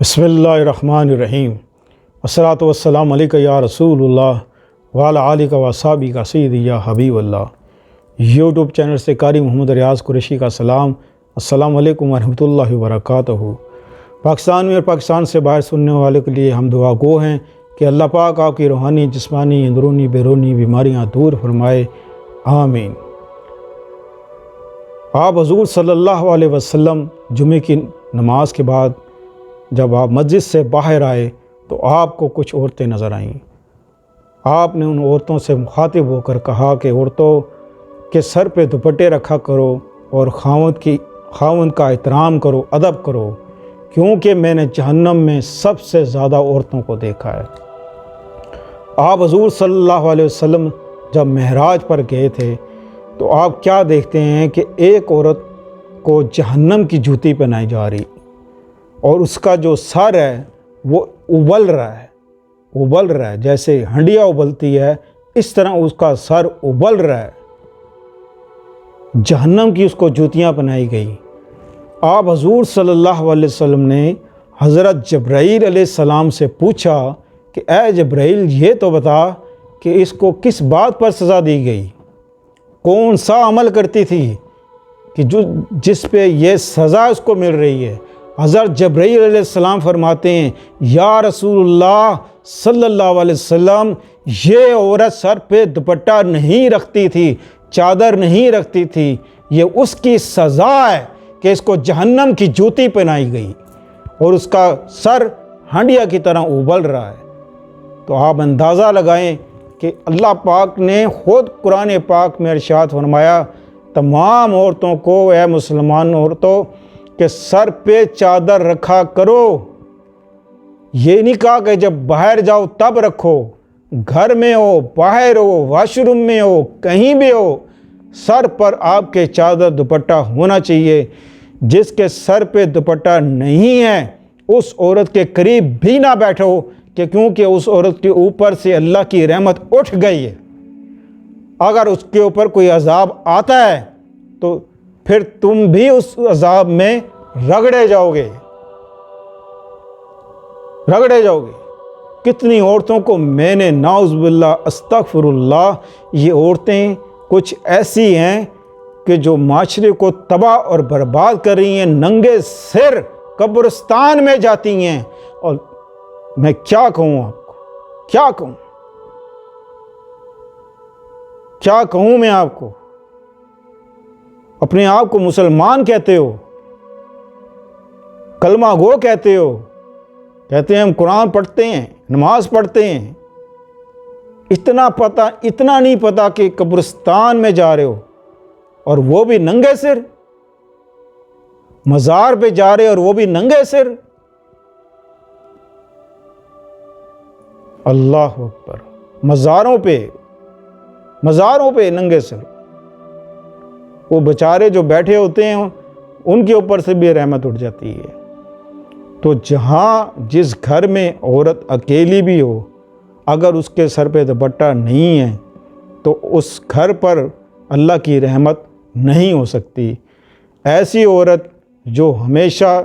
بسم اللہ الرحمن الرحیم والصلاۃ والسلام علیکہ یا رسول اللہ وعلی آلہ و اصحابہ کا سیدی یا حبیب اللہ۔ یوٹیوب چینل سے قاری محمد ریاض قریشی کا سلام، السلام علیکم ورحمۃ اللہ وبرکاتہ۔ پاکستان میں اور پاکستان سے باہر سننے والے کے لیے ہم دعا گو ہیں کہ اللہ پاک آپ کی روحانی، جسمانی، اندرونی، بیرونی بیماریاں دور فرمائے، آمین۔ آپ حضور صلی اللہ علیہ وسلم جمعے کی نماز کے بعد جب آپ مسجد سے باہر آئے تو آپ کو کچھ عورتیں نظر آئیں۔ آپ نے ان عورتوں سے مخاطب ہو کر کہا کہ عورتوں کے سر پہ دوپٹے رکھا کرو اور خاوند کا احترام کرو، ادب کرو، کیونکہ میں نے جہنم میں سب سے زیادہ عورتوں کو دیکھا ہے۔ آپ حضور صلی اللہ علیہ وسلم جب معراج پر گئے تھے تو آپ کیا دیکھتے ہیں کہ ایک عورت کو جہنم کی جوتی پہنائی جا رہی اور اس کا جو سر ہے وہ ابل رہا ہے جیسے ہنڈیا ابلتی ہے، اس طرح اس کا سر ابل رہا ہے۔ جہنم کی اس کو جوتیاں پہنائی گئی۔ آپ حضور صلی اللہ علیہ وسلم نے حضرت جبرائیل علیہ السلام سے پوچھا کہ اے جبرائیل، یہ تو بتا کہ اس کو کس بات پر سزا دی گئی، کون سا عمل کرتی تھی کہ جس پہ یہ سزا اس کو مل رہی ہے۔ حضرت جبرائیل علیہ السلام فرماتے ہیں، یا رسول اللہ صلی اللہ علیہ وسلم، یہ عورت سر پہ دوپٹہ نہیں رکھتی تھی، چادر نہیں رکھتی تھی، یہ اس کی سزا ہے کہ اس کو جہنم کی جوتی پہنائی گئی اور اس کا سر ہنڈیا کی طرح ابل رہا ہے۔ تو آپ اندازہ لگائیں کہ اللہ پاک نے خود قرآن پاک میں ارشاد فرمایا، تمام عورتوں کو، اے مسلمان عورتوں، کہ سر پہ چادر رکھا کرو۔ یہ نہیں کہا کہ جب باہر جاؤ تب رکھو، گھر میں ہو، باہر ہو، واش روم میں ہو، کہیں بھی ہو، سر پر آپ کے چادر دوپٹہ ہونا چاہیے۔ جس کے سر پہ دوپٹہ نہیں ہے اس عورت کے قریب بھی نہ بیٹھو، کہ کیونکہ اس عورت کے اوپر سے اللہ کی رحمت اٹھ گئی ہے۔ اگر اس کے اوپر کوئی عذاب آتا ہے تو پھر تم بھی اس عذاب میں رگڑے جاؤ گے۔ کتنی عورتوں کو میں نے، نعوذ باللہ، استغفر اللہ، یہ عورتیں کچھ ایسی ہیں کہ جو معاشرے کو تباہ اور برباد کر رہی ہیں، ننگے سر قبرستان میں جاتی ہیں۔ اور میں کیا کہوں آپ کو، کیا کہوں میں آپ کو؟ اپنے آپ کو مسلمان کہتے ہو، کلمہ گو کہتے ہو، کہتے ہیں ہم قرآن پڑھتے ہیں، نماز پڑھتے ہیں، اتنا نہیں پتا کہ قبرستان میں جا رہے ہو، اور وہ بھی ننگے سر، مزار پہ جا رہے اور وہ بھی ننگے سر۔ اللہ اکبر، مزاروں پہ ننگے سر۔ وہ بیچارے جو بیٹھے ہوتے ہیں ان کے اوپر سے بھی رحمت اٹھ جاتی ہے۔ تو جس گھر میں عورت اکیلی بھی ہو، اگر اس کے سر پہ دوپٹہ نہیں ہے تو اس گھر پر اللہ کی رحمت نہیں ہو سکتی۔ ایسی عورت جو ہمیشہ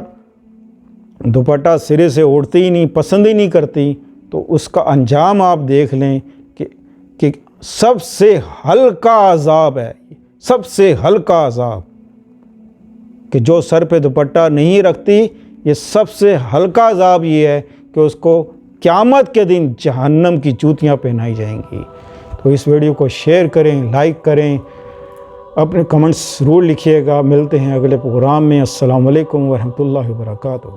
دوپٹہ سرے سے اوڑھتی ہی نہیں، پسند ہی نہیں کرتی، تو اس کا انجام آپ دیکھ لیں کہ سب سے ہلکا عذاب ہے، سب سے ہلکا عذاب، کہ جو سر پہ دوپٹہ نہیں رکھتی، یہ سب سے ہلکا عذاب یہ ہے کہ اس کو قیامت کے دن جہنم کی جوتیاں پہنائی جائیں گی۔ تو اس ویڈیو کو شیئر کریں، لائک کریں، اپنے کمنٹس ضرور لکھیے گا۔ ملتے ہیں اگلے پروگرام میں۔ السلام علیکم ورحمۃ اللہ وبرکاتہ۔